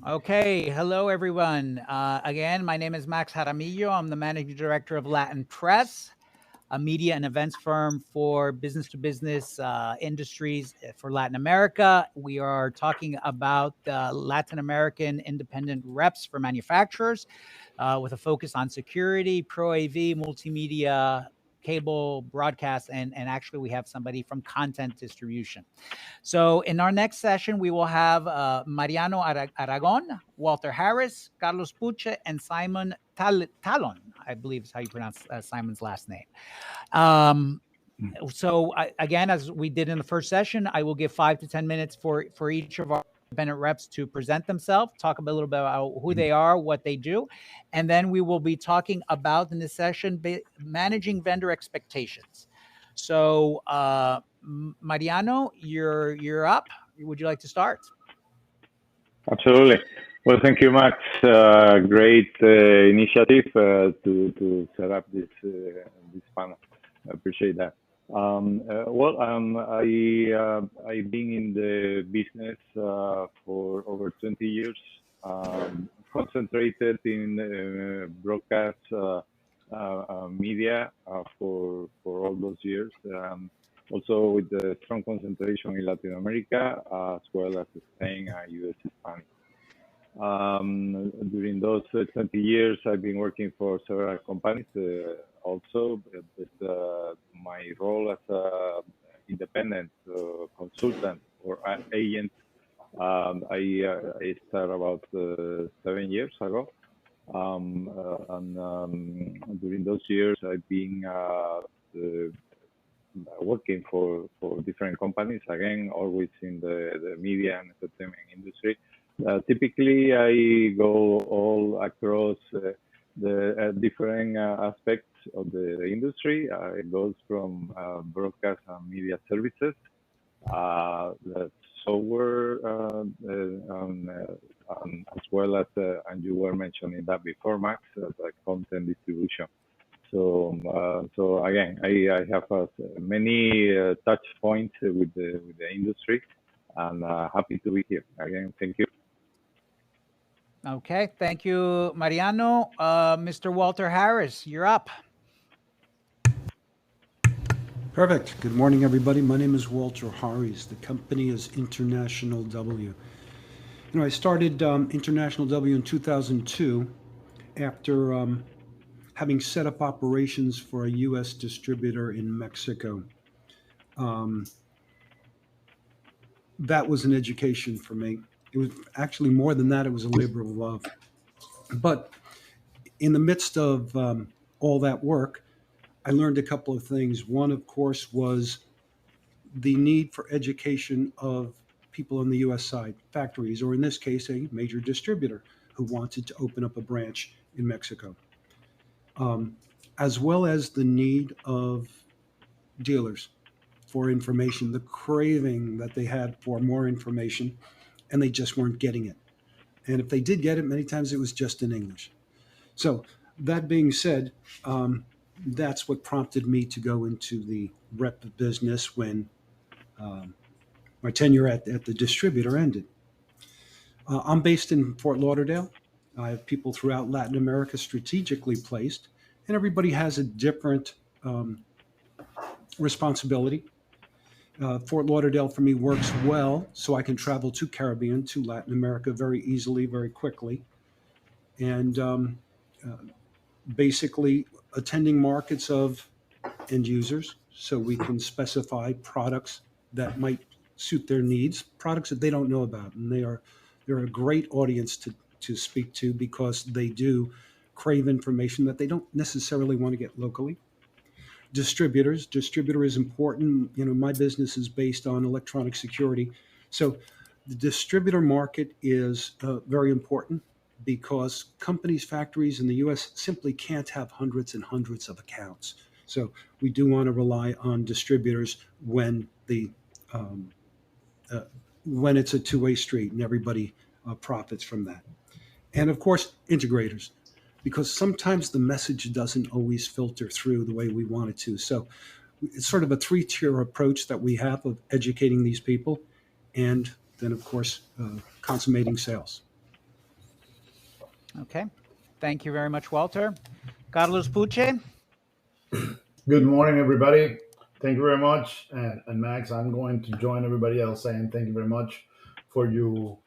Okay, hello everyone. Again, my name is Max Jaramillo. I'm the managing director of Latin Press, a media and events firm for business to business industries for Latin America. We are talking about Latin American independent reps for manufacturers with a focus on security, pro AV, multimedia, cable broadcast, and actually we have somebody from content distribution. So in our next session, we will have Mariano Aragon, Walter Harris, Carlos Puche, and Simon Talon, I believe is how you pronounce Simon's last name. Um, again, as we did in the first session, I will give 5 to 10 minutes for each of our independent reps to present themselves, talk a little bit about who they are, what they do, and then we will be talking about in this session managing vendor expectations. So, Mariano, you're up. Would you like to start? Absolutely. Well, thank you, Max. Great initiative to set up this panel. I appreciate that. I've been in the business for over 20 years, concentrated in broadcast media for all those years. Also with a strong concentration in Latin America, as well as Spain and US Hispanic. During those 20 years, I've been working for several companies. Also, my role as an independent consultant or agent, I started about 7 years ago. During those years, I've been working for different companies, again, always in the media and entertainment industry. Typically, I go all across the different aspects of the industry. It goes from broadcast and media services, the software, as well as, and you were mentioning that before, Max, the content distribution. So again, I have many touch points with the industry, and happy to be here. Again, thank you. Okay, thank you, Mariano. Mr. Walter Harris, you're up. Perfect. Good morning, everybody. My name is Walter Harries. The company is International W. I started International W in 2002 after having set up operations for a U.S. distributor in Mexico. Um, that was an education for me. It was actually more than that, it was a labor of love. But in the midst of all that work, I learned a couple of things. One, of course, was the need for education of people on the US side, factories, or in this case, a major distributor who wanted to open up a branch in Mexico, um, as well as the need of dealers for information, the craving that they had for more information, and they just weren't getting it. And if they did get it, many times it was just in English. So, that being said, that's what prompted me to go into the rep business when um, my tenure at the distributor ended. I'm based in Fort Lauderdale. I have people throughout Latin America strategically placed, and everybody has a different um, responsibility. Fort Lauderdale for me works well, so I can travel to Caribbean, to Latin America very easily, very quickly, and uh, basically attending markets of end users so we can specify products that might suit their needs, products that they don't know about. And they're a great audience to speak to because they do crave information that they don't necessarily want to get locally. Distributor is important. My business is based on electronic security. So the distributor market is very important because companies, factories in the US simply can't have hundreds and hundreds of accounts. So we do want to rely on distributors um, uh, when it's a two-way street and everybody profits from that. And of course, integrators, because sometimes the message doesn't always filter through the way we want it to. So it's sort of a three-tier approach that we have of educating these people, and then of course consummating sales. Okay. Thank you very much, Walter. Carlos Puche. Good morning, everybody. Thank you very much. And Max, I'm going to join everybody else saying thank you very much for your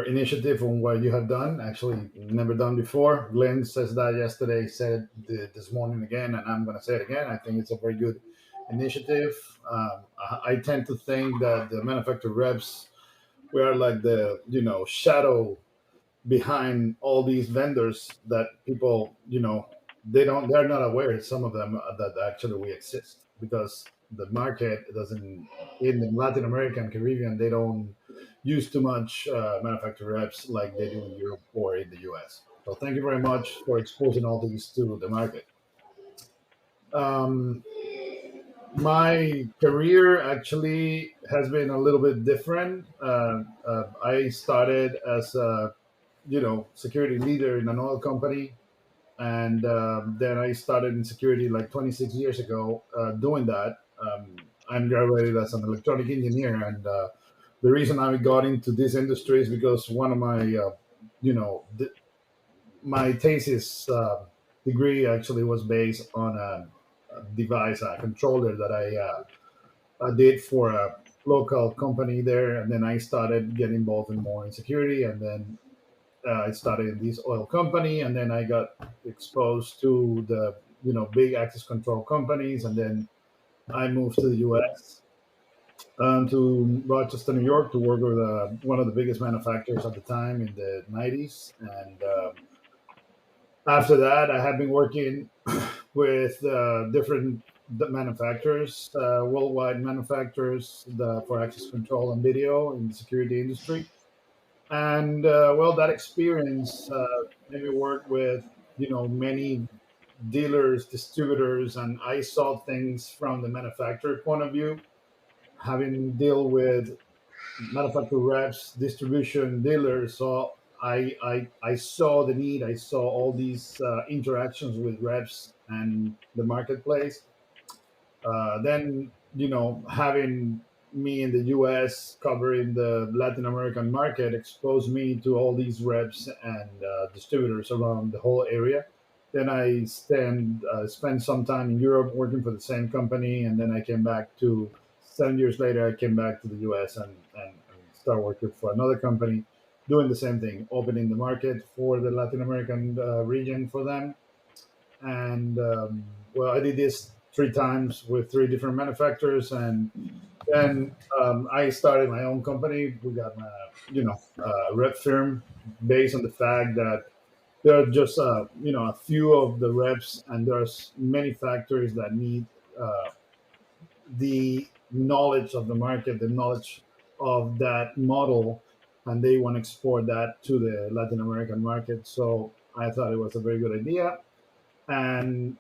initiative on what you have done. Actually, never done before. Glenn says that yesterday, said it this morning again, and I'm going to say it again. I think it's a very good initiative. I tend to think that the manufacturer reps, we are like the, shadow behind all these vendors that people, they're not aware, some of them, that actually we exist, because the market doesn't, in Latin America and Caribbean, they don't use too much manufacturer reps like they do in Europe or in the US. So thank you very much for exposing all these to the market. um, my career actually has been a little bit different. I started as a security leader in an oil company, and then I started in security like 26 years ago, doing that. I'm graduated as an electronic engineer, and the reason I got into this industry is because one of my, you know, th- my thesis degree actually was based on a device, a controller that I did for a local company there, and then I started getting involved in more in security, and then I started in this oil company, and then I got exposed to the big access control companies, and then I moved to the U.S. To Rochester, New York, to work with one of the biggest manufacturers at the time in the '90s, and after that, I have been working with different manufacturers, worldwide manufacturers, for access control and video in the security industry. And well, that experience made me work with many dealers, distributors, and I saw things from the manufacturer point of view, having deal with manufacturer reps, distribution, dealers. So I saw the need. I saw all these interactions with reps and the marketplace. Then having me in the U.S. covering the Latin American market exposed me to all these reps and distributors around the whole area. Then I spent some time in Europe working for the same company, and then I came back to 7 years later. I came back to the U.S. and started working for another company, doing the same thing, opening the market for the Latin American region for them. And well, I did this 3 times with 3 different manufacturers, and then I started my own company. We got a rep firm based on the fact that there are just a few of the reps, and there's many factories that need the knowledge of the market, the knowledge of that model, and they want to export that to the Latin American market. So I thought it was a very good idea, and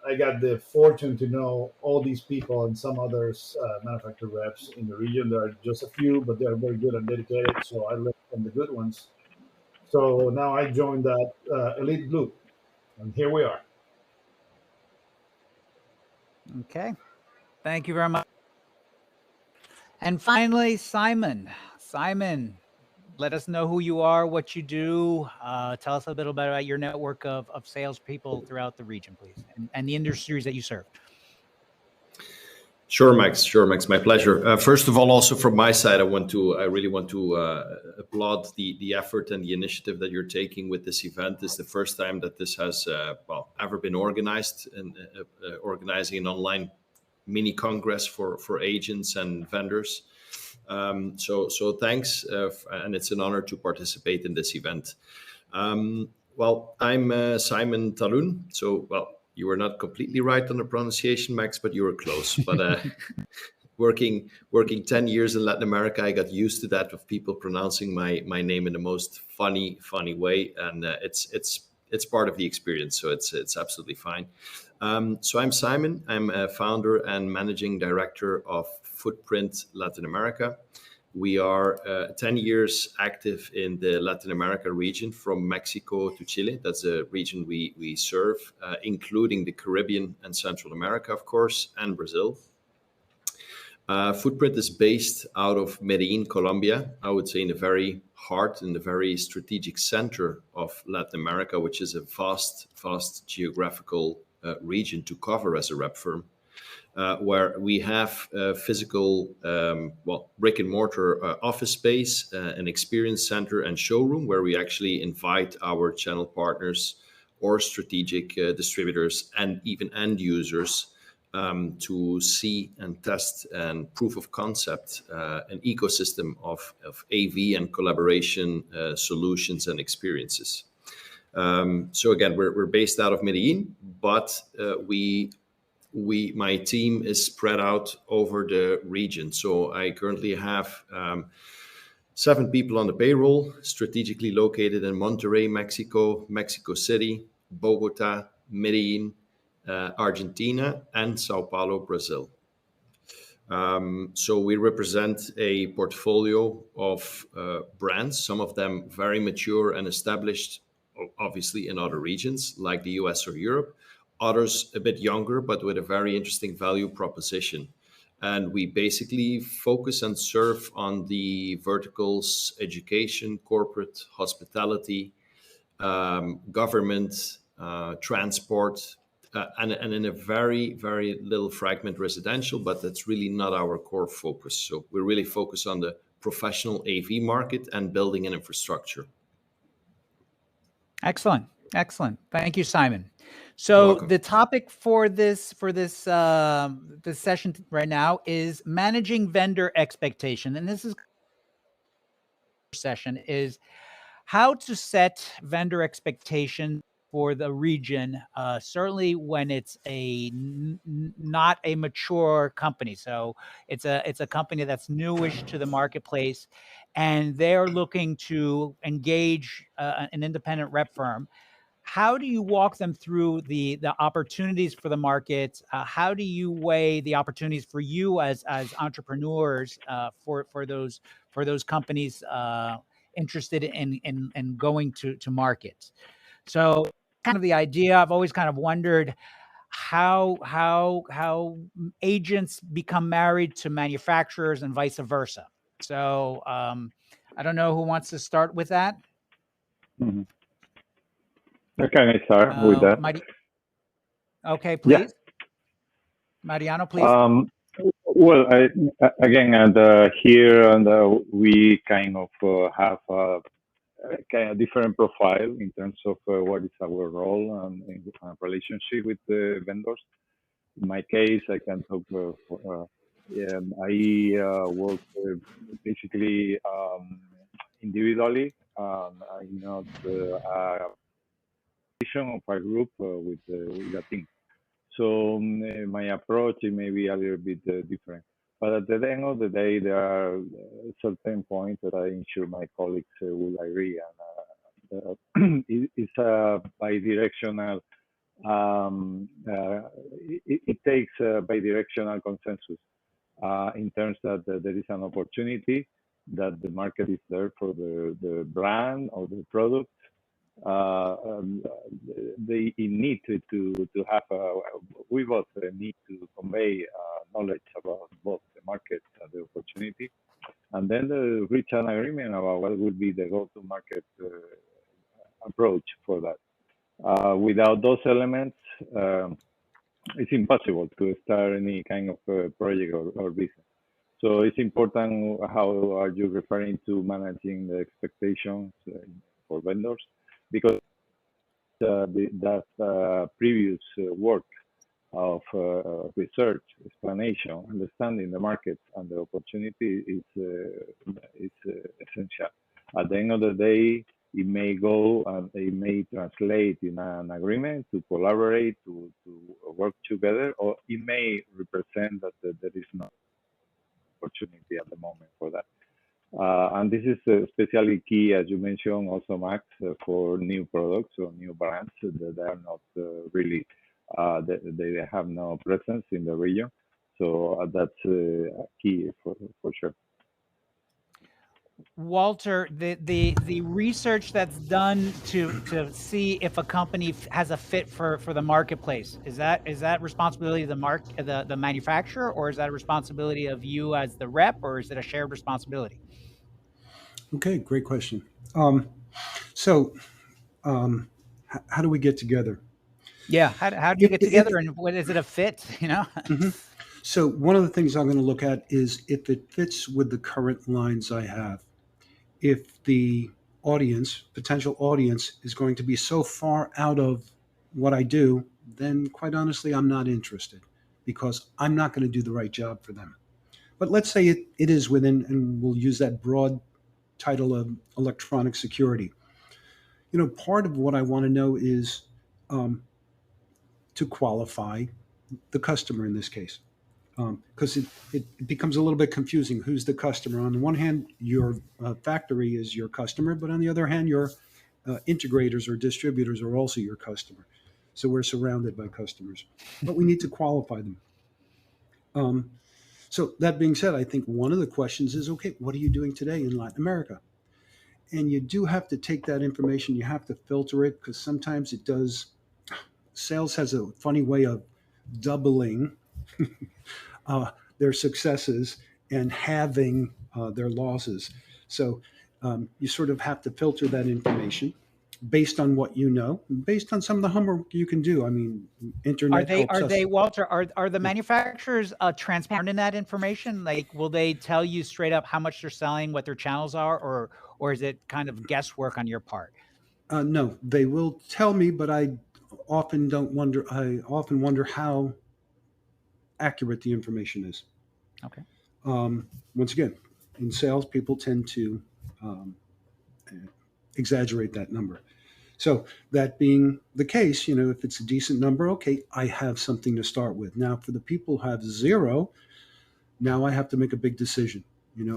I got the fortune to know all these people and some others, manufacturer reps in the region. There are just a few, but they're very good and dedicated, so I learned from the good ones. So now I joined that elite group, and here we are. Okay. Thank you very much. And finally, Simon. Simon, let us know who you are, what you do. Tell us a little bit about your network of salespeople throughout the region, please, and the industries that you serve. Sure, Max. Sure, Max. My pleasure. First of all, also from my side, I really want to applaud the effort and the initiative that you're taking with this event. It's the first time that this has ever been organized, and organizing an online mini congress for agents and vendors. So thanks, and it's an honor to participate in this event. Well, I'm Simon Talun. So, well, you were not completely right on the pronunciation, Max, but you were close. But working 10 years in Latin America, I got used to that, of people pronouncing my name in the most funny way, and it's part of the experience. So it's absolutely fine. So I'm Simon. I'm a founder and managing director of Footprint Latin America. We are 10 years active in the Latin America region, from Mexico to Chile. That's a region we serve, including the Caribbean and Central America, of course, and Brazil. Footprint is based out of Medellin, Colombia. I would say in the very heart, in the very strategic center of Latin America, which is a vast geographical region to cover as a rep firm, where we have physical, brick and mortar office space, an experience center and showroom where we actually invite our channel partners or strategic distributors and even end users to see and test and proof of concept an ecosystem of AV and collaboration solutions and experiences. So again, we're based out of Medellin, but my team is spread out over the region. So I currently have 7 people on the payroll, strategically located in Monterrey, Mexico, Mexico City, Bogota, Medellin, Argentina, and Sao Paulo, Brazil. So we represent a portfolio of brands, some of them very mature and established, obviously in other regions like the US or Europe, others a bit younger, but with a very interesting value proposition. And we basically focus and serve on the verticals: education, corporate, hospitality, government, transport, and in a very, very little fragment residential, but that's really not our core focus. So we really focus on the professional AV market and building an infrastructure. Excellent. Thank you, Simon. So the topic for this this session right now is managing vendor expectation, and this is session is how to set vendor expectations for the region, certainly when it's not a mature company. So it's a company that's newish to the marketplace, and they're looking to engage an independent rep firm. How do you walk them through the opportunities for the market? How do you weigh the opportunities for you as entrepreneurs for those companies interested in going to market? So kind of the idea, I've always kind of wondered how agents become married to manufacturers and vice versa. So I don't know who wants to start with that. Mm-hmm. Can I start with that? Okay, please. Yeah. Mariano, please. Well, again, and here, and we kind of have a kind of different profile in terms of what is our role and in relationship with the vendors. In my case, I can talk I work basically individually. I'm not a of a group with a team. So my approach may be a little bit different. But at the end of the day, there are certain points that I ensure my colleagues will agree. And it's a bidirectional. It takes a bidirectional consensus in terms that there is an opportunity, that the market is there for the brand or the product. They need to have we both need to convey knowledge about both the market and the opportunity, and then reach an agreement about what would be the go-to-market approach for that. Without those elements, it's impossible to start any kind of project or business. So it's important. How are you referring to managing the expectations for vendors? Because that previous work of research, explanation, understanding the market and the opportunity is essential. At the end of the day, it may go and it may translate in an agreement to collaborate, to work together, or it may represent that there is no opportunity at the moment for that. And this is especially key, as you mentioned, also Max, for new products or new brands that are not really, they have no presence in the region. So that's key for sure. Walter, the research that's done to see if a company has a fit for the marketplace, is that responsibility of the manufacturer, or is that a responsibility of you as the rep, or is it a shared responsibility? Okay, great question. So, how do we get together? Yeah, how do you If, get together, if, and what is it a fit? mhm. So, one of the things I'm going to look at is if it fits with the current lines I have. If the potential audience, is going to be so far out of what I do, then quite honestly, I'm not interested because I'm not going to do the right job for them. But let's say it is within, and we'll use that broad title of electronic security. Part of what I want to know is um, to qualify the customer in this case. Because it becomes a little bit confusing. Who's the customer? On the one hand, your factory is your customer, but on the other hand, your integrators or distributors are also your customer. So we're surrounded by customers, but we need to qualify them. Um, so that being said, I think one of the questions is, okay, what are you doing today in Latin America? And you do have to take that information, you have to filter it because sometimes it does. Sales has a funny way of doubling uh, their successes and having their losses. So you sort of have to filter that information based on what you know, based on some of the homework you can do. I mean, Are internet they helps are us. they Walter, are the Yeah. manufacturers transparent in that information? Like, will they tell you straight up how much they're selling, what their channels are, or is it kind of guesswork on your part? No, they will tell me, but I often don't wonder. I often wonder how accurate the information is. Okay. Once again, in sales, people tend to um, exaggerate that number. So that being the case, if it's a decent number, okay, I have something to start with. Now, for the people who have zero, now I have to make a big decision.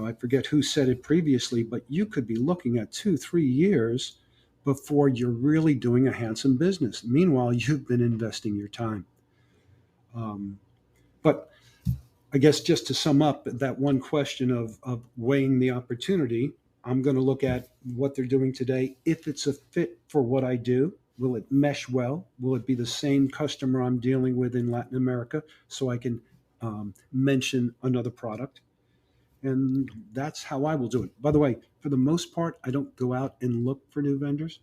I forget who said it previously, but you could be looking at 2, 3 years before you're really doing a handsome business. Meanwhile, you've been investing your time. But I guess just to sum up that one question of weighing the opportunity, I'm going to look at what they're doing today. If it's a fit for what I do, will it mesh well? Will it be the same customer I'm dealing with in Latin America so I can mention another product? And that's how I will do it. By the way, for the most part, I don't go out and look for new vendors,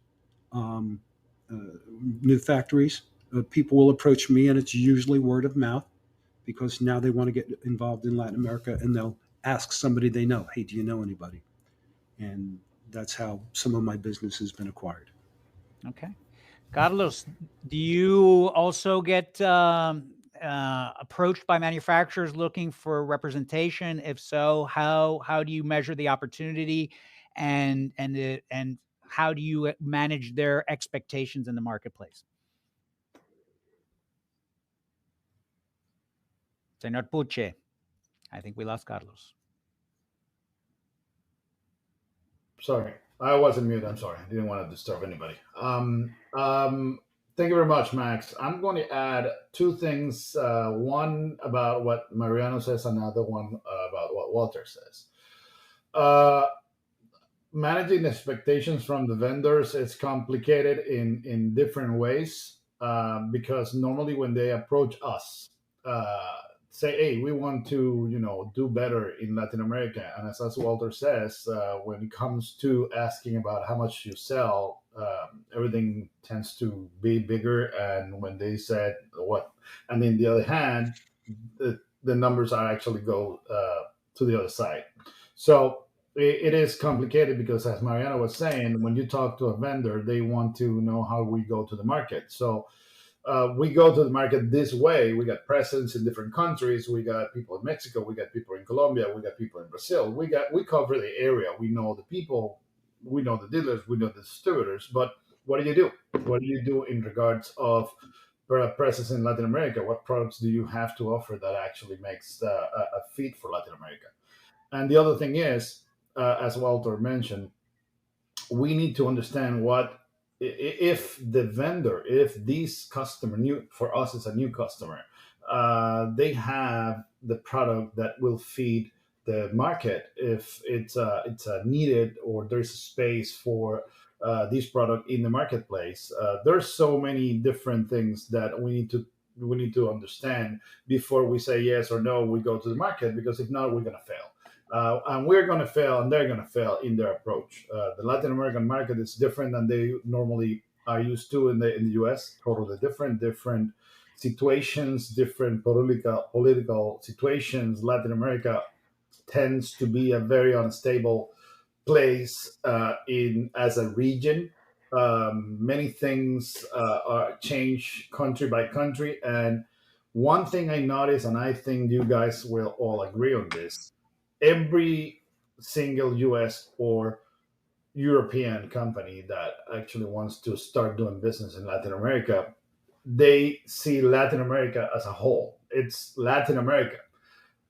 um, uh, new factories. People will approach me, and it's usually word of mouth because now they want to get involved in Latin America and they'll ask somebody they know, hey, do you know anybody? And that's how some of my business has been acquired. Okay. Carlos, do you also get approached by manufacturers looking for representation? If so, how do you measure the opportunity, and how do you manage their expectations in the marketplace? Senor Puche, I think we lost Carlos. Sorry, I wasn't mute. I'm sorry. I didn't want to disturb anybody. Thank you very much, Max. I'm going to add two things. One about what Mariano says, another one about what Walter says. Uh, Managing expectations from the vendors is complicated in different ways because normally when they approach us, uh, say, hey, we want to do better in Latin America, and as Walter says, when it comes to asking about how much you sell, everything tends to be bigger, and when they said what, and on the other hand, the numbers are actually go to the other side. So it is complicated because, as Mariana was saying, when you talk to a vendor, they want to know how we go to the market. So we go to the market this way. We got presence in different countries. We got people in Mexico. We got people in Colombia. We got people in Brazil. We cover the area. We know the people. We know the dealers. We know the distributors. But what do you do? What do you do in regards of presence in Latin America? What products do you have to offer that actually makes a fit for Latin America? And the other thing is, as Walter mentioned, we need to understand what if the vendor, if this customer, new for us is a new customer, they have the product that will feed the market if it's needed or there's a space for this product in the marketplace. There's so many different things that we need to understand before we say yes or no. We go to the market, because if not, we're going to fail. And we're going to fail, and they're going to fail in their approach. The Latin American market is different than they normally are used to in the U.S. Totally different situations, different political situations. Latin America tends to be a very unstable place in as a region. Many things are change country by country, and one thing I noticed, and I think you guys will all agree on this: every single U.S. or European company that actually wants to start doing business in Latin America, they see Latin America as a whole. It's Latin America.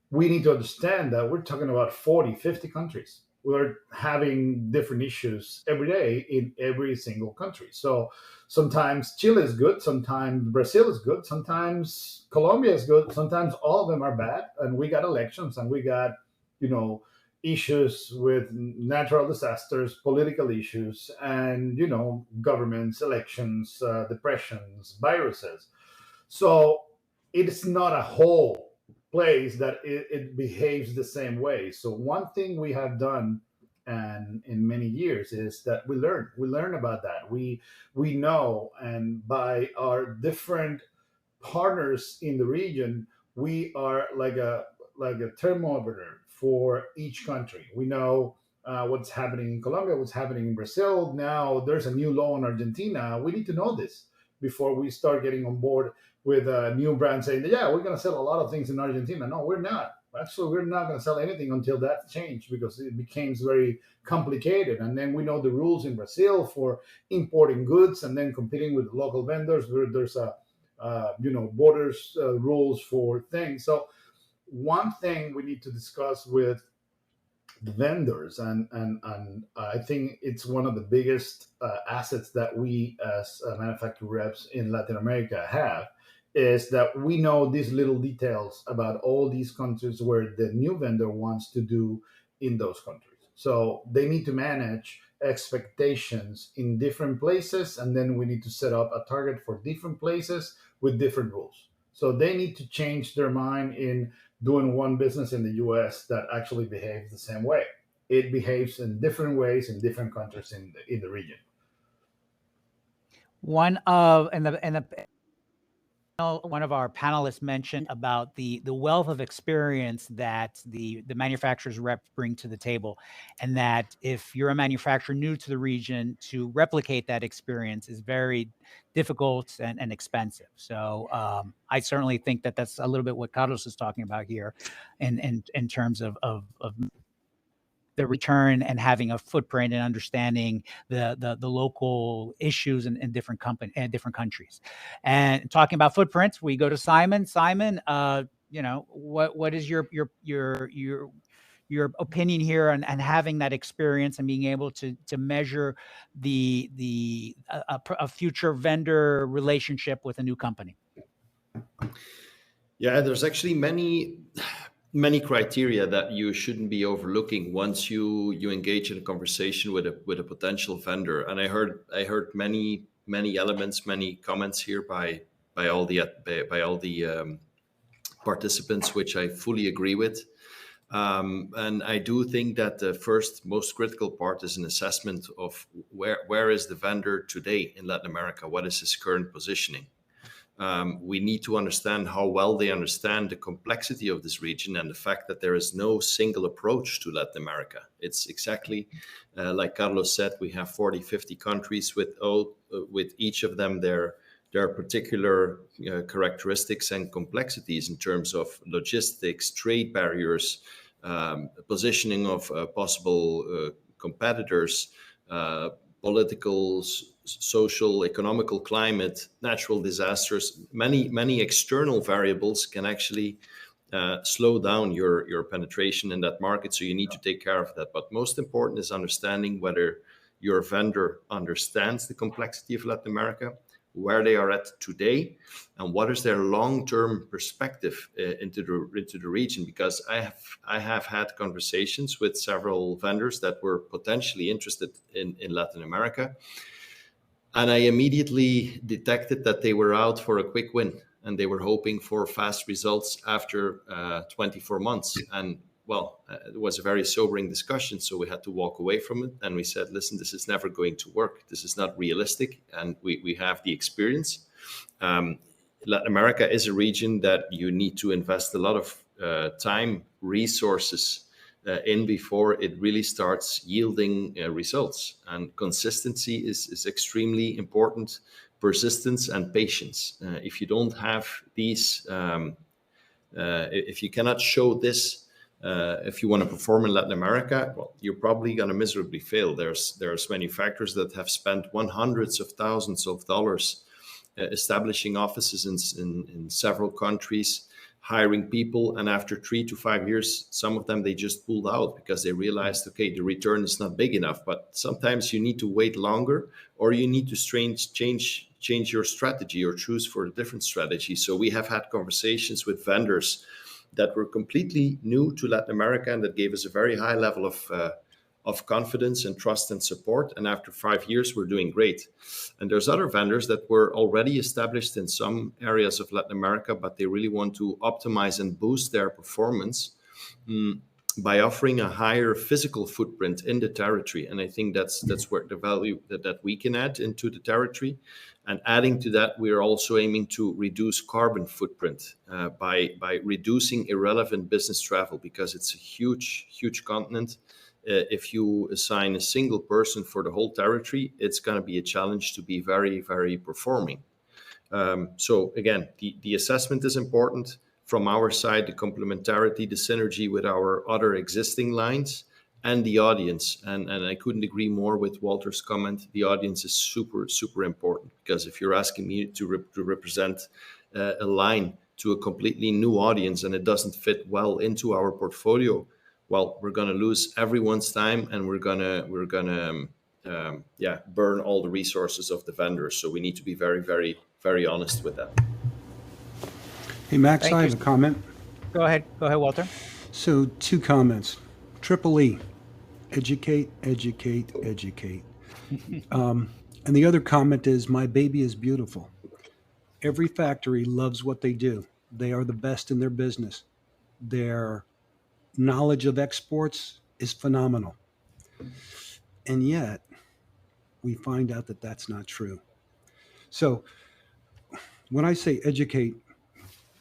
We need to understand that we're talking about 40, 50 countries. We're having different issues every day in every single country. So sometimes Chile is good, sometimes Brazil is good, sometimes Colombia is good, sometimes all of them are bad. And we got elections, and we got, you know, issues with natural disasters, political issues, and, governments, elections, depressions, viruses. So it's not a whole place that it behaves the same way. So one thing we have done, and in many years, is that we learn about that. We know, and by our different partners in the region, we are like a thermometer for each country. We know what's happening in Colombia, what's happening in Brazil. Now there's a new law in Argentina. We need to know this before we start getting on board with a new brand saying, yeah, we're going to sell a lot of things in Argentina. No, we're not. Actually, we're not going to sell anything until that changed, because it becomes very complicated. And then we know the rules in Brazil for importing goods and then competing with local vendors. There's borders rules for things. So one thing we need to discuss with the vendors, and I think it's one of the biggest assets that we as manufacturer reps in Latin America have, is that we know these little details about all these countries where the new vendor wants to do in those countries. So they need to manage expectations in different places, and then we need to set up a target for different places with different rules. So they need to change their mind in doing one business in the US that actually behaves the same way. It behaves in different ways in different countries in the region. One of one of our panelists mentioned about the wealth of experience that the manufacturer's rep bring to the table, and that if you're a manufacturer new to the region, to replicate that experience is very difficult and expensive. So I certainly think that that's a little bit what Carlos is talking about here, in terms of the return and having a footprint and understanding the local issues in different different countries. And talking about footprints, we go to Simon. Simon, what is your opinion here on having that experience and being able to measure a future vendor relationship with a new company? Yeah, there's actually many criteria that you shouldn't be overlooking once you engage in a conversation with a potential vendor. And I heard many elements, many comments here by all the participants, which I fully agree with. And I do think that the first most critical part is an assessment of where is the vendor today in Latin America? What is his current positioning? We need to understand how well they understand the complexity of this region and the fact that there is no single approach to Latin America. It's exactly like Carlos said, we have 40, 50 countries with each of them their particular characteristics and complexities in terms of logistics, trade barriers, positioning of possible competitors, political, social, economical climate, natural disasters. Many external variables can actually slow down your penetration in that market. So you need to take care of that. But most important is understanding whether your vendor understands the complexity of Latin America, where they are at today, and what is their long-term perspective into the region. Because I have had conversations with several vendors that were potentially interested in Latin America, and I immediately detected that they were out for a quick win, and they were hoping for fast results after 24 months. And well, it was a very sobering discussion, so we had to walk away from it. And we said, listen, this is never going to work. This is not realistic, and we have the experience. Latin America is a region that you need to invest a lot of time, resources in before it really starts yielding results. And consistency is extremely important, persistence and patience. If you don't have these, if you cannot show this, if you want to perform in Latin America, well, you're probably going to miserably fail. There's manufacturers that have spent hundreds of thousands of dollars establishing offices in several countries, hiring people, and after 3 to 5 years, some of them, they just pulled out because they realized, okay, the return is not big enough. But sometimes you need to wait longer, or you need to change your strategy or choose for a different strategy. So we have had conversations with vendors that were completely new to Latin America, and that gave us a very high level of confidence and trust and support. And after 5 years, we're doing great. And there's other vendors that were already established in some areas of Latin America, but they really want to optimize and boost their performance by offering a higher physical footprint in the territory. And I think that's where the value that we can add into the territory. And adding to that, we are also aiming to reduce carbon footprint by reducing irrelevant business travel, because it's a huge continent. If you assign a single person for the whole territory, it's going to be a challenge to be very, very performing. So again, the assessment is important. From our side, the complementarity, the synergy with our other existing lines, and the audience. And I couldn't agree more with Walter's comment. The audience is super, super important, because if you're asking me to represent a line to a completely new audience and it doesn't fit well into our portfolio, well, we're going to lose everyone's time, and we're gonna burn all the resources of the vendors. So we need to be very, very, very honest with that. Hey, Max, Thank I you. have a comment. Go ahead, Walter. So 2 comments. Triple E, educate, educate, educate. And the other comment is, my baby is beautiful. Every factory loves what they do. They are the best in their business. Their knowledge of exports is phenomenal. And yet, we find out that that's not true. So when I say educate,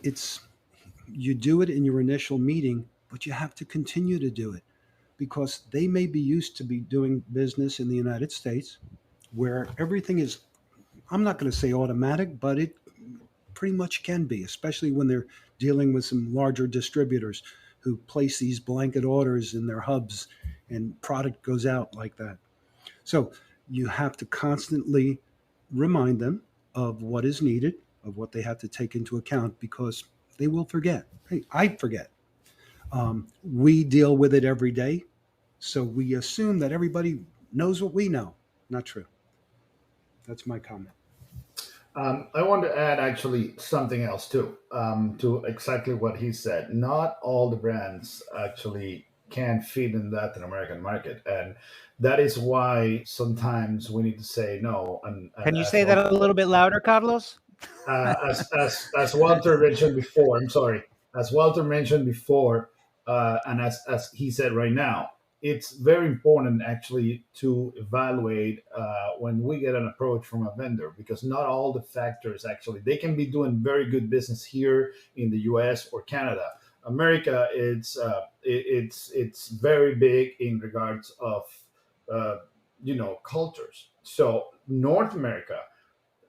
it's you do it in your initial meeting, but you have to continue to do it, because they may be used to be doing business in the United States where everything is, I'm not going to say automatic, but it pretty much can be, especially when they're dealing with some larger distributors who place these blanket orders in their hubs and product goes out like that. So you have to constantly remind them of what is needed, of what they have to take into account, because they will forget. Hey, I forget. We deal with it every day, so we assume that everybody knows what we know. Not true. That's my comment. I want to add actually something else too, to exactly what he said. Not all the brands actually can fit in the Latin American market, and that is why sometimes we need to say no. Can And you as say that a little bit louder, Carlos? as Walter mentioned before, I'm sorry, as Walter mentioned before, and as he said right now, it's very important actually to evaluate when we get an approach from a vendor, because not all the factors actually, they can be doing very good business here in the U.S. or Canada. America, it's very big in regards of cultures. So North America,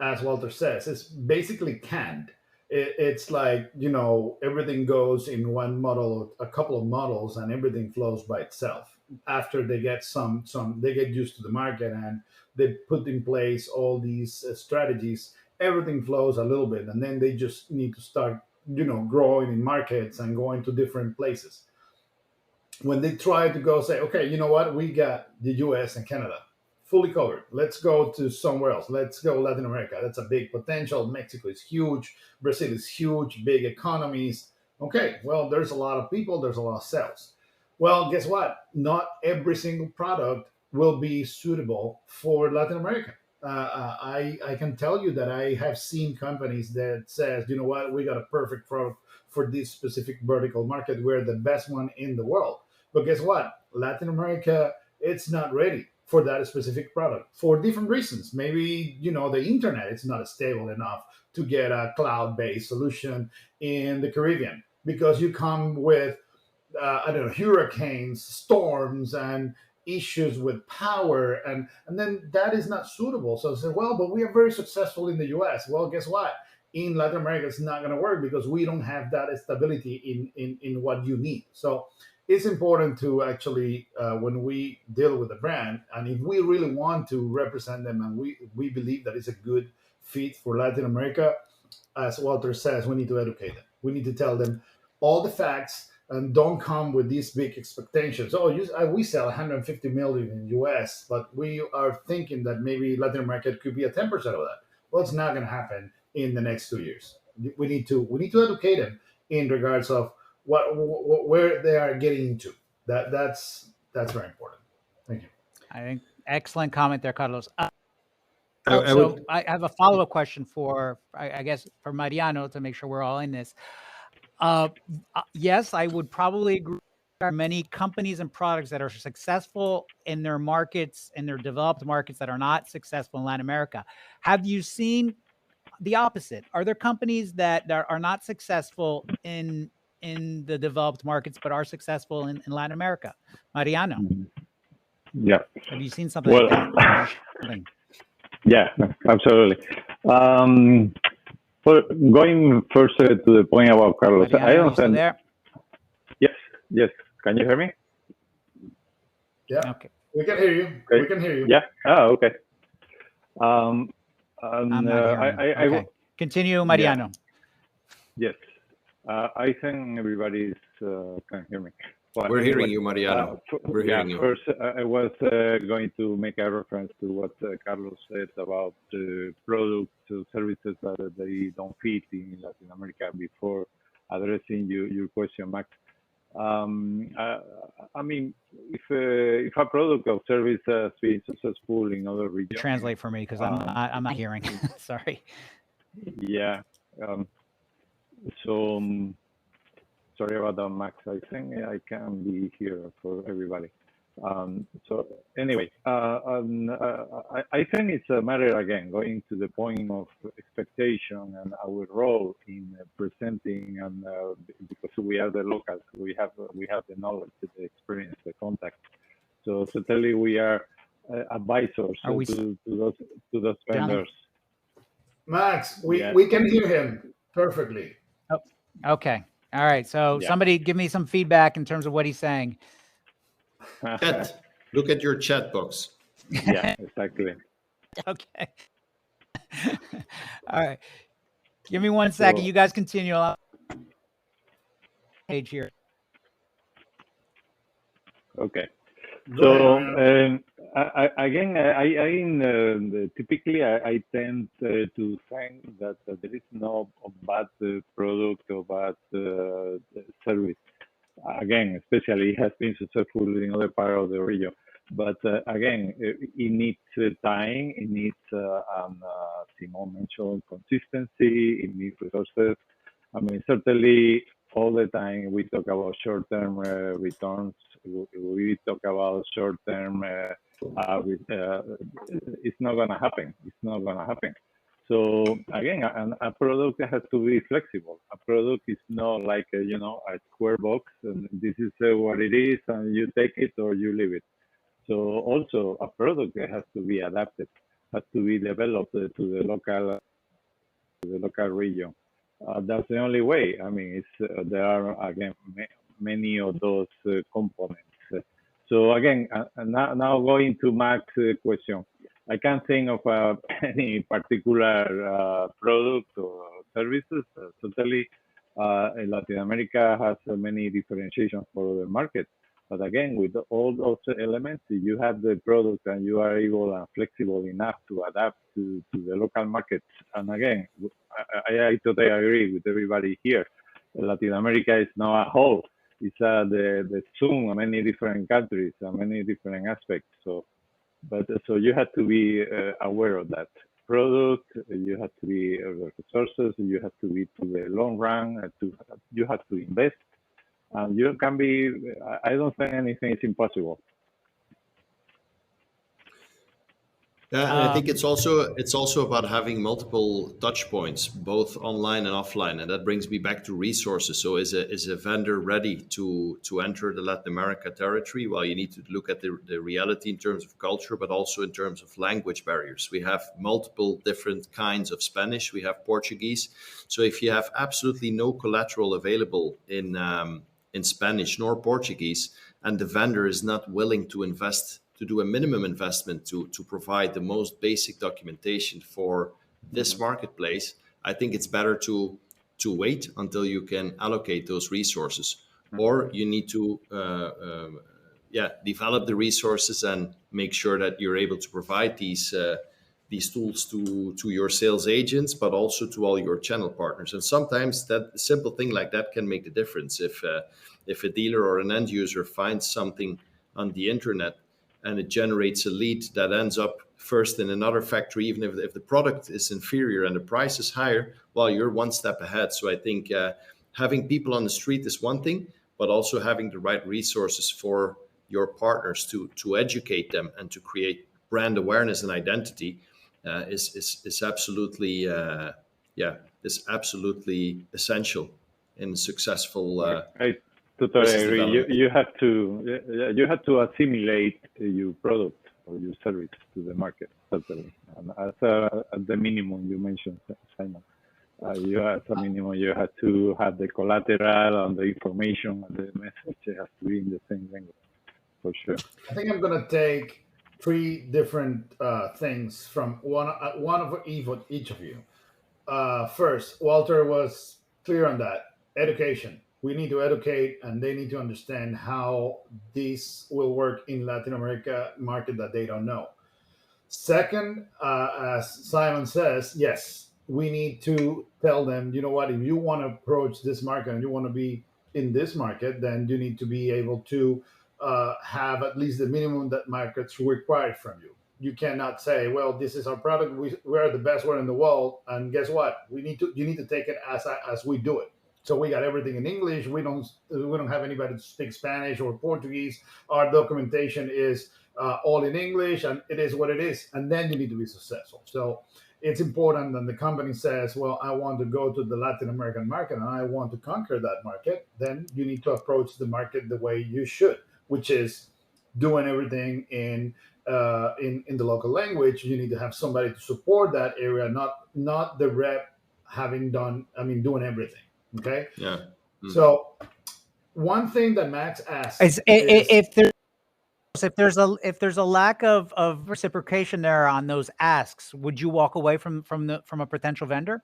as Walter says, is basically canned. It's like, everything goes in one model, a couple of models, and everything flows by itself. After they get they get used to the market and they put in place all these strategies, everything flows a little bit, and then they just need to start, growing in markets and going to different places. When they try to go say, okay, you know what, we got the US and Canada, fully covered. Let's go to somewhere else. Let's go Latin America. That's a big potential. Mexico is huge. Brazil is huge, big economies. Okay, well, there's a lot of people, there's a lot of sales. Well, guess what? Not every single product will be suitable for Latin America. I can tell you that I have seen companies that says, you know what, we got a perfect product for this specific vertical market. We're the best one in the world. But guess what? Latin America, it's not ready for that specific product for different reasons. Maybe, the internet is not stable enough to get a cloud-based solution in the Caribbean because you come with I don't know, hurricanes, storms, and issues with power, and then that is not suitable. So I said, well, but we are very successful in the U.S. Well, guess what? In Latin America, it's not going to work because we don't have that stability in what you need. So it's important to actually, when we deal with a brand, and if we really want to represent them, and we believe that it's a good fit for Latin America, as Walter says, we need to educate them. We need to tell them all the facts and don't come with these big expectations. Oh, we sell 150 million in US, but we are thinking that maybe Latin America could be a 10% of that. Well, it's not going to happen in the next 2 years. We need to educate them in regards of where they are getting into. That's very important. Thank you. I think excellent comment there, Carlos. I I have a follow-up question for, I guess, for Mariano to make sure we're all in this. Yes, I would probably agree. There are many companies and products that are successful in their markets, in their developed markets, that are not successful in Latin America. Have you seen the opposite? Are there companies that are not successful in the developed markets but are successful in Latin America? Mariano, Yeah. have you seen something Well, like that? Something. yeah, absolutely. For going first to the point about Carlos, Mariano, I are you don't still think. there? Yes. Can you hear me? Yeah, Okay. we can hear you. Okay. We can hear you. Yeah. Okay. I'm not hearing. Okay. Continue, Mariano. Yes. I think everybody's can hear me. Well, We're hearing anyway, you, Mariano. We're yeah, hearing you. first, I was going to make a reference to what Carlos said about products, services that they don't fit in Latin America before addressing your question, Max. I mean, if a product or service has been successful in other regions, Translate for me because I'm not hearing. Sorry. yeah. So sorry about that, Max. I think I can be here for everybody. So anyway, I think it's a matter again going to the point of expectation and our role in presenting, and because we are the locals, we have the knowledge, the experience, the contact. So certainly we are advisors to those vendors. Max, we can hear him perfectly. Oh, okay. All right. So somebody give me some feedback in terms of what he's saying. Chat. Look at your chat box. Yeah, exactly. Okay. All right. Give me 1 second. You guys continue. Page here. Okay. Go So ahead, again, typically I tend to think that there is no bad product or bad service. Again, especially it has been successful in other part of the region. But again, it needs time, it needs, Simon mentioned, consistency, it needs resources. I mean, certainly all the time we talk about short-term returns, we talk about short-term, it's not going to happen. It's not going to happen. So again, a product has to be flexible. A product is not like a square box, and this is what it is, and you take it or you leave it. So also a product has to be adapted, has to be developed to the local region. That's the only way. I mean, there are again many of those components. So again, now going to Max's question, I can't think of any particular product or services. Certainly, Latin America has many differentiations for the market. But again, with all those elements, you have the product and you are able and flexible enough to adapt to the local markets. And again, I totally agree with everybody here. Latin America is not a whole. It's the sum of many different countries and many different aspects. So you have to be aware of that product. You have to be resources. You have to be to the long run. You have to invest, and you can be. I don't think anything is impossible. Yeah, and I think it's also about having multiple touch points, both online and offline, and that brings me back to resources. So, is a vendor ready to enter the Latin America territory? Well, you need to look at the reality in terms of culture, but also in terms of language barriers. We have multiple different kinds of Spanish. We have Portuguese. So, if you have absolutely no collateral available in Spanish nor Portuguese, and the vendor is not willing to invest, to do a minimum investment to provide the most basic documentation for this marketplace, I think it's better to wait until you can allocate those resources, or you need to develop the resources and make sure that you're able to provide these tools to your sales agents, but also to all your channel partners. And sometimes that simple thing like that can make the difference. If a dealer or an end user finds something on the internet and it generates a lead that ends up first in another factory, even if the product is inferior and the price is higher, well, you're one step ahead. So I think having people on the street is one thing, but also having the right resources for your partners to educate them and to create brand awareness and identity is absolutely is absolutely essential in successful I totally business agree. development. You have to assimilate your product or your service to the market, certainly. And as at the minimum you mentioned, Simon, you have a minimum. You have to have the collateral and the information and the message has to be in the same language, for sure. I think I'm gonna take three different things from one of each of you. First, Walter was clear on that. Education. We need to educate, and they need to understand how this will work in Latin America market that they don't know. Second, as Simon says, yes, we need to tell them, you know what, if you want to approach this market and you want to be in this market, then you need to be able to have at least the minimum that markets require from you. You cannot say, well, this is our product, we're the best one in the world, and guess what? You need to take it as we do it. So we got everything in English. We don't have anybody to speak Spanish or Portuguese. Our documentation is all in English, and it is what it is. And then you need to be successful. So it's important that the company says, well, I want to go to the Latin American market and I want to conquer that market. Then you need to approach the market the way you should, which is doing everything in the local language. You need to have somebody to support that area, not the rep doing everything. Okay. Yeah. So one thing that Max asked Is, is, if there's a lack of reciprocation there on those asks, would you walk away from a potential vendor?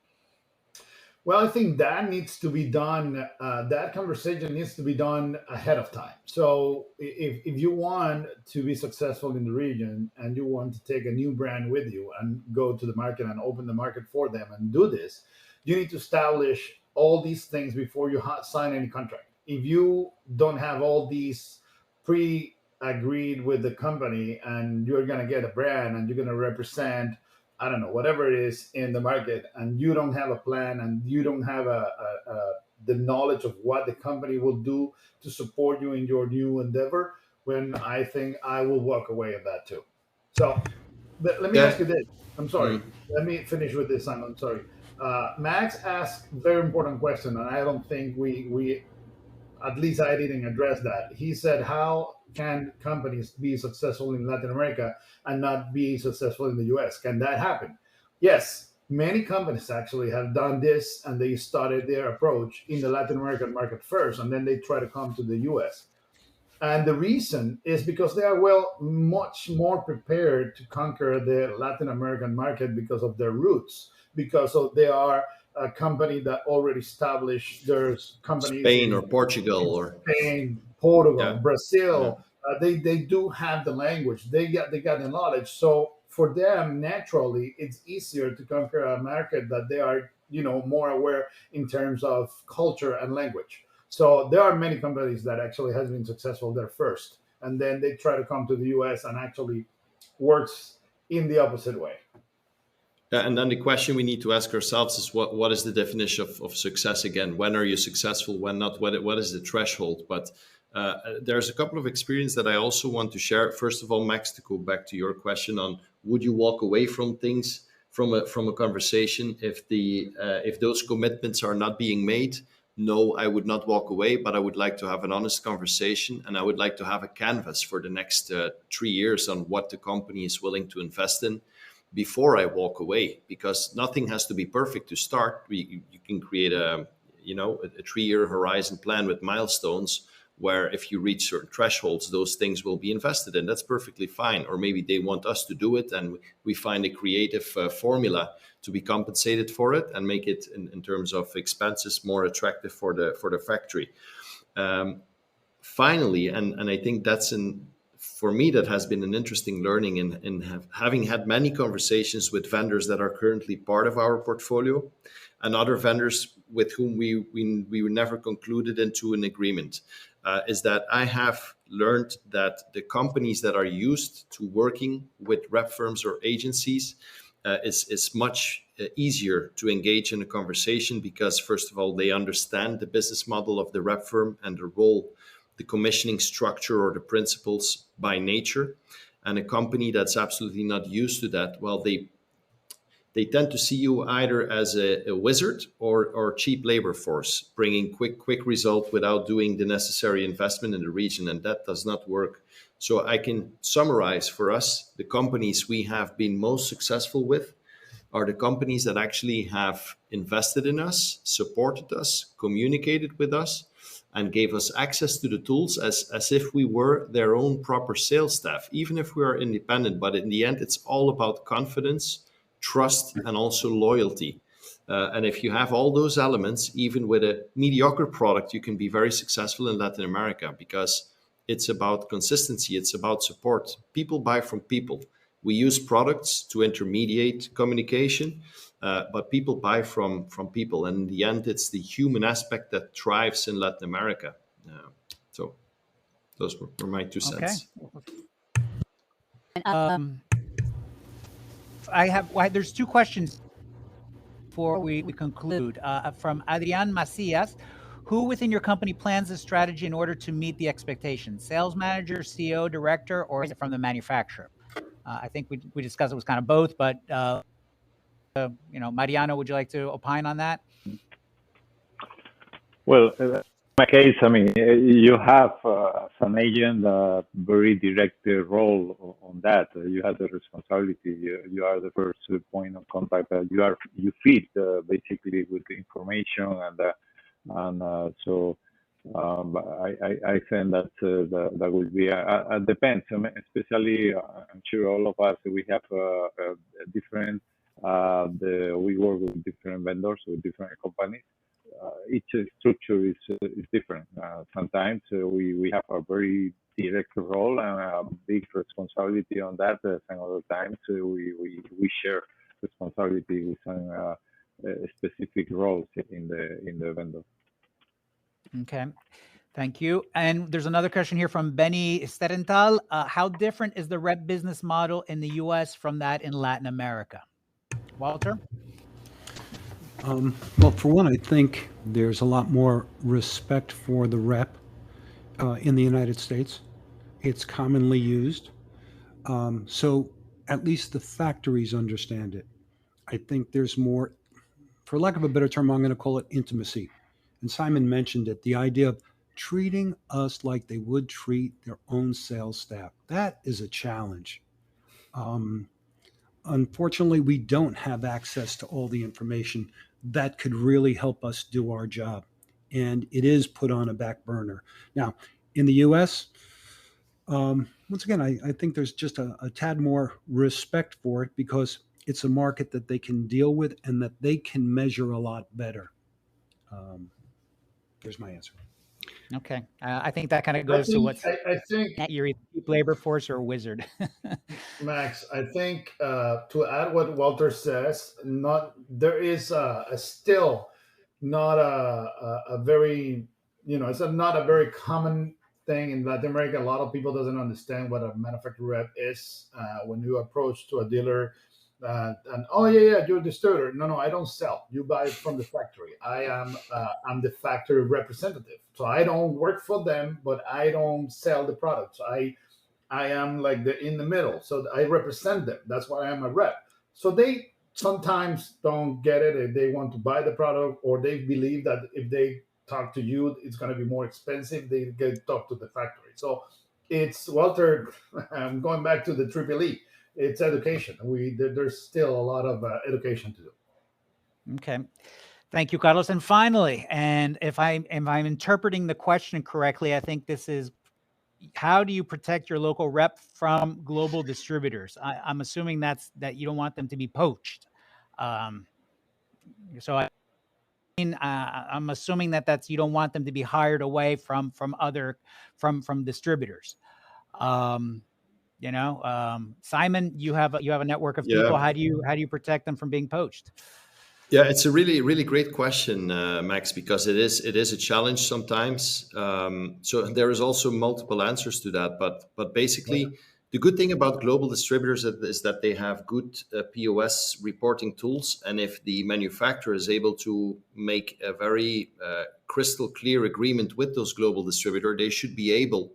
well, I think that needs to be done. That conversation needs to be done ahead of time. So if you want to be successful in the region and you want to take a new brand with you and go to the market and open the market for them and do this, you need to establish all these things before you sign any contract. If you don't have all these pre-agreed with the company and you're going to get a brand and you're going to represent, I don't know, whatever it is in the market, and you don't have a plan and you don't have the knowledge of what the company will do to support you in your new endeavor, when I think I will walk away of that too. So let me ask you this. I'm sorry. Let me finish with this, Simon. I'm sorry. Max asked a very important question, and I don't think we at least I didn't address that. He said, how can companies be successful in Latin America and not be successful in the US? Can that happen? Yes, many companies actually have done this, and they started their approach in the Latin American market first, and then they try to come to the US. And the reason is because they are much more prepared to conquer the Latin American market because of their roots, because they are a company that already established. There's companies Spain in or Portugal or Spain, Portugal, Yeah. Brazil. They do have the language. They got the knowledge. So for them, naturally, it's easier to conquer a market that they are, more aware in terms of culture and language. So there are many companies that actually has been successful there first, and then they try to come to the U.S. and actually works in the opposite way. And then the question we need to ask ourselves is what is the definition of success again? When are you successful? When not? What is the threshold? But there's a couple of experiences that I also want to share. First of all, Max, to go back to your question on would you walk away from things from a conversation if those commitments are not being made? No, I would not walk away, but I would like to have an honest conversation, and I would like to have a canvas for the next 3 years on what the company is willing to invest in before I walk away, because nothing has to be perfect to start. You can create a 3-year horizon plan with milestones where if you reach certain thresholds, those things will be invested in. That's perfectly fine. Or maybe they want us to do it, and we find a creative formula to be compensated for it and make it in terms of expenses more attractive for the factory. Finally, and I think for me, that has been an interesting learning in having had many conversations with vendors that are currently part of our portfolio and other vendors with whom we never concluded into an agreement, is that I have learned that the companies that are used to working with rep firms or agencies is much easier to engage in a conversation because, first of all, they understand the business model of the rep firm and the role, the commissioning structure or the principles by nature. And a company that's absolutely not used to that, well, they tend to see you either as a wizard or cheap labor force, bringing quick result without doing the necessary investment in the region, and that does not work. So I can summarize for us, the companies we have been most successful with are the companies that actually have invested in us, supported us, communicated with us, and gave us access to the tools as if we were their own proper sales staff, even if we are independent. But in the end, it's all about confidence, trust, and also loyalty. And if you have all those elements, even with a mediocre product, you can be very successful in Latin America because it's about consistency. It's about support. People buy from people. We use products to intermediate communication, but people buy from people. And in the end, it's the human aspect that thrives in Latin America. So those were my 2 cents. There's 2 questions before we conclude. From Adrian Macias, who within your company plans the strategy in order to meet the expectations? Sales manager, CEO, director, or is it from the manufacturer? I think we discussed it was kind of both, but Mariano, would you like to opine on that? Well, in my case, I mean, you have as an agent a very direct role on that. You have the responsibility. You are the first point of contact. You feed basically with the information, so I think that that would be depends. I mean, especially, I'm sure all of us we have a different. We work with different vendors with different companies. Each structure is different. Sometimes we have a very direct role and a big responsibility on that. Some other times we share responsibility with some specific roles in the vendor. Okay, thank you. And there's another question here from Benny Sterental. How different is the rep business model in the U.S. from that in Latin America? Walter? Well, for one, I think there's a lot more respect for the rep in the United States. It's commonly used. So at least the factories understand it. I think there's more, for lack of a better term, I'm going to call it intimacy. And Simon mentioned it, the idea of treating us like they would treat their own sales staff. That is a challenge. Unfortunately, we don't have access to all the information that could really help us do our job. And it is put on a back burner. Now, in the US, once again, I think there's just a tad more respect for it because it's a market that they can deal with and that they can measure a lot better. There's my answer. Okay. I think that kind of I goes to think what's I think you're either cheap labor force or a wizard. Max, I think to add what Walter says, not there is a still not a very it's not a very common thing in Latin America. A lot of people doesn't understand what a manufacturer rep is. When you approach to a dealer, and oh yeah, you're a distributor. No, I don't sell. You buy it from the factory. I'm the factory representative, so I don't work for them, but I don't sell the product. So I am like the in the middle, so I represent them. That's why I'm a rep. So they sometimes don't get it if they want to buy the product, or they believe that if they talk to you, it's going to be more expensive. They get talk to the factory. So it's Walter. I'm going back to the Triple E. It's education. There's still a lot of education to do. Okay. Thank you, Carlos. And finally, and if I'm interpreting the question correctly, I think this is, how do you protect your local rep from global distributors? I'm assuming that you don't want them to be poached. So I'm assuming that's you don't want them to be hired away from other from distributors. Simon, you have a network of people. Yeah. How do you protect them from being poached? Yeah, it's a really, really great question, Max, because it is a challenge sometimes. So there is also multiple answers to that, but basically, the good thing about global distributors is that they have good POS reporting tools, and if the manufacturer is able to make a very crystal clear agreement with those global distributor, they should be able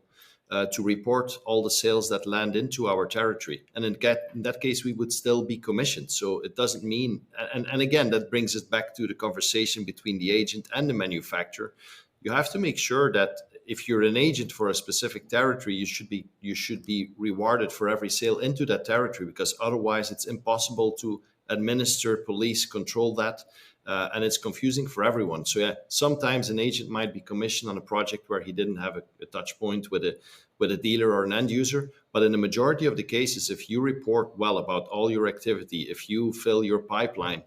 to report all the sales that land into our territory. And in that case, we would still be commissioned. So it doesn't mean, and again, that brings us back to the conversation between the agent and the manufacturer. You have to make sure that if you're an agent for a specific territory, you should be rewarded for every sale into that territory, because otherwise it's impossible to administer, police, control that. And it's confusing for everyone. So yeah, sometimes an agent might be commissioned on a project where he didn't have a touch point with a dealer or an end user. But in the majority of the cases, if you report well about all your activity, if you fill your pipeline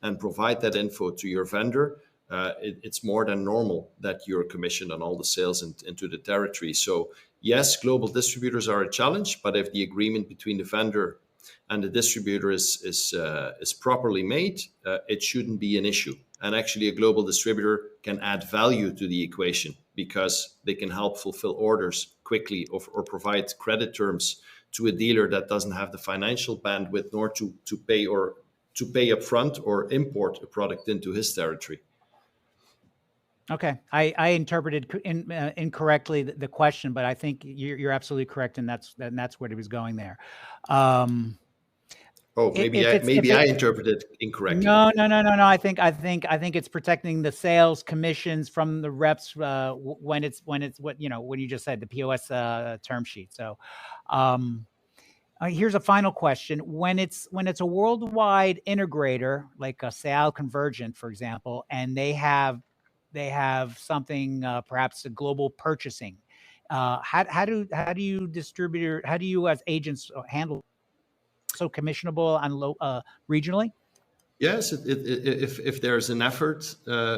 and provide that info to your vendor, it's more than normal that you're commissioned on all the sales into the territory. So yes, global distributors are a challenge, but if the agreement between the vendor and the distributor is properly made, it shouldn't be an issue. And actually, a global distributor can add value to the equation because they can help fulfill orders quickly or provide credit terms to a dealer that doesn't have the financial bandwidth nor to pay upfront or import a product into his territory. Okay, I interpreted incorrectly the question, but I think you're absolutely correct, and that's where he was going there. Maybe I interpreted incorrectly. No. I think it's protecting the sales commissions from the reps when it's what when you just said, the POS term sheet. So, here's a final question: when it's a worldwide integrator like a SAL Convergent, for example, and they have something perhaps a global purchasing, how do you as agents handle so commissionable and regionally? Yes, if there's an effort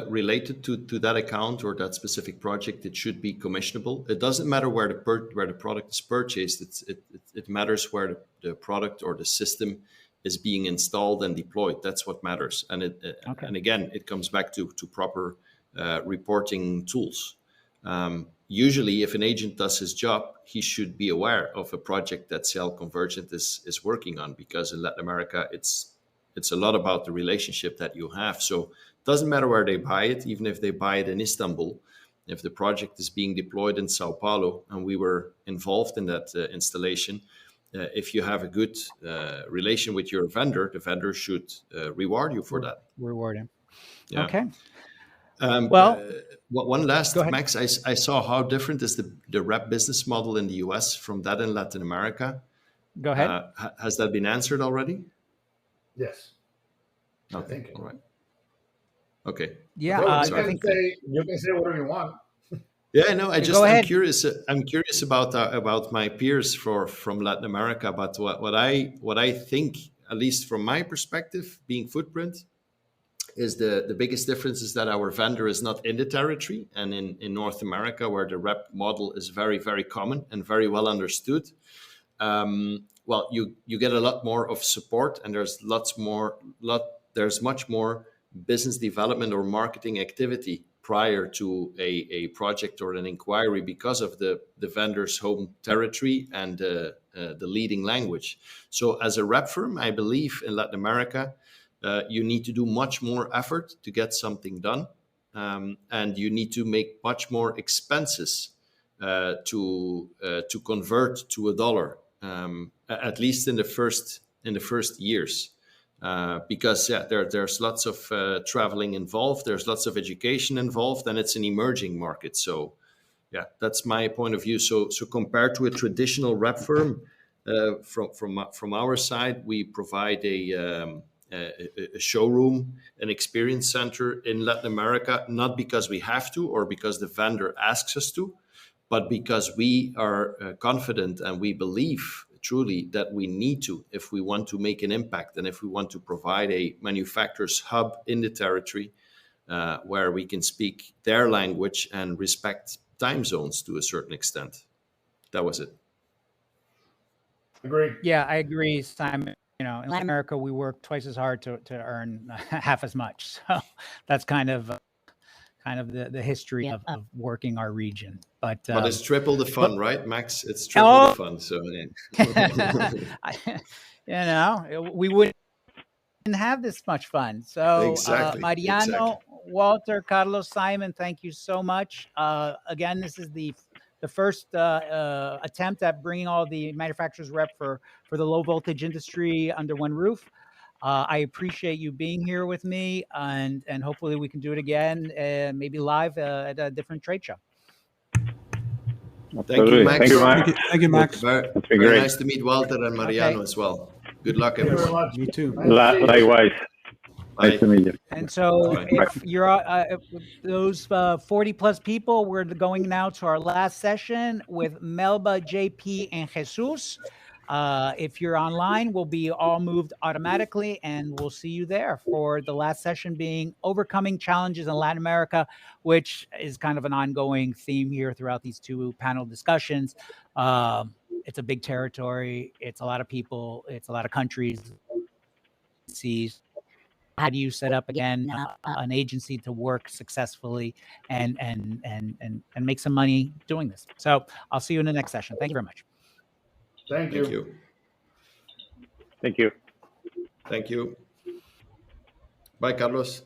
related to that account or that specific project, it should be commissionable. It doesn't matter where the product is purchased. It matters where the product or the system is being installed and deployed. That's what matters. And and again, it comes back to proper reporting tools. Usually, if an agent does his job, he should be aware of a project that SAL Convergent is working on, because in Latin America, it's a lot about the relationship that you have. So it doesn't matter where they buy it, even if they buy it in Istanbul. If the project is being deployed in Sao Paulo and we were involved in that installation, if you have a good relation with your vendor, the vendor should reward you for that. Reward him. Yeah. Okay. One last, Max, I saw how different is the rep business model in the US from that in Latin America. Go ahead. Has that been answered already? Yes. Okay. All right. Okay. Yeah. You can say whatever you want. Yeah, no. I'm curious. I'm curious about my peers from Latin America. But what I think, at least from my perspective, being footprint, is the biggest difference is that our vendor is not in the territory. And in North America, where the rep model is very, very common and very well understood, well, you get a lot more of support, and there's there's much more business development or marketing activity prior to a project or an inquiry because of the vendor's home territory and the leading language. So as a rep firm, I believe in Latin America, you need to do much more effort to get something done, and you need to make much more expenses to convert to a dollar, at least in the first years. Because there's lots of traveling involved, there's lots of education involved, and it's an emerging market. So yeah, that's my point of view. So compared to a traditional rep firm, from our side, we provide a showroom, an experience center in Latin America, not because we have to or because the vendor asks us to, but because we are confident and we believe truly that we need to, if we want to make an impact and if we want to provide a manufacturer's hub in the territory where we can speak their language and respect time zones to a certain extent. That was it. Agree. Yeah, I agree, Simon. In Latin America, we work twice as hard to earn half as much. So that's kind of the history of working our region. But it's triple the fun, right, Max? It's triple the fun. So we wouldn't have this much fun. So exactly. Mariano, Walter, Carlos, Simon, thank you so much. Again, this is the first attempt at bringing all the manufacturers rep for the low voltage industry under one roof. I appreciate you being here with me, and hopefully we can do it again, maybe live at a different trade show. Thank you, Max. Thank you, Max. Thank you, Max. Very nice to meet Walter and Mariano as well. Good luck, Thank you very everyone. much. Me too. Likewise. Nice to meet you. And so Bye. if you're those 40 plus people, we're going now to our last session with Melba, JP, and Jesus. If you're online, we'll be all moved automatically, and we'll see you there for the last session being Overcoming Challenges in Latin America, which is kind of an ongoing theme here throughout these two panel discussions. It's a big territory. It's a lot of people. It's a lot of countries. How do you set up again an agency to work successfully and make some money doing this? So I'll see you in the next session. Thank you very much. Thank you. Thank you. Thank you. Bye, Carlos.